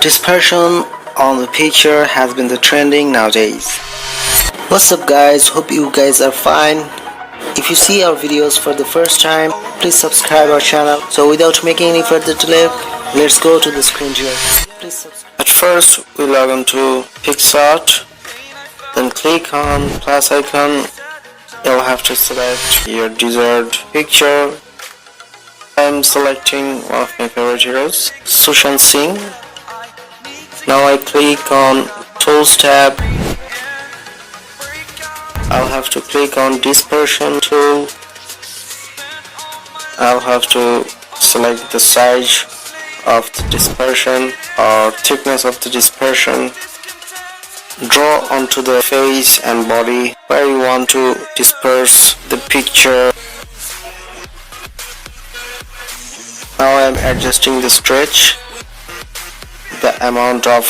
Dispersion on the picture has been the trending nowadays. What's up guys, hope you guys are fine. If you see our videos for the first time, please subscribe our channel. So without making any further delay, let's go to the screen here. Please subscribe. At first we log on to PixArt, then click on plus icon. You'll have to select your desired picture. I'm selecting one of my favorite heroes, Sushan Singh. Now I click on Tools tab. I'll have to click on Dispersion tool. I'll have to select the size of the dispersion or thickness of the dispersion. Draw onto the face and body where you want to disperse the picture. Now I am adjusting the stretch, the amount of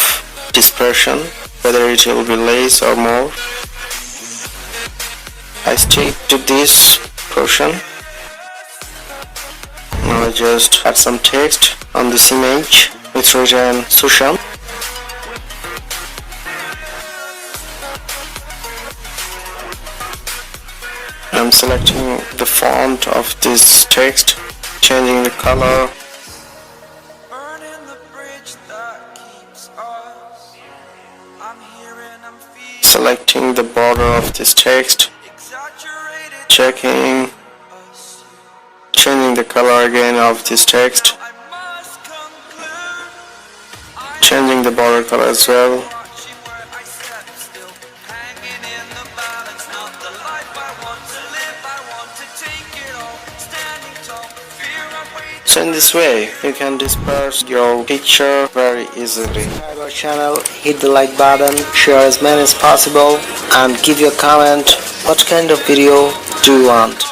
dispersion, whether it will be less or more. I stick to this portion. Now I just add some text on this image with written Sushan. I'm selecting the font of this text, changing the color. Selecting the border of this text, changing the color again of this text, changing the border color as well. So in this way, you can disperse your picture very easily. Subscribe our channel, hit the like button, share as many as possible, and give your comment what kind of video do you want.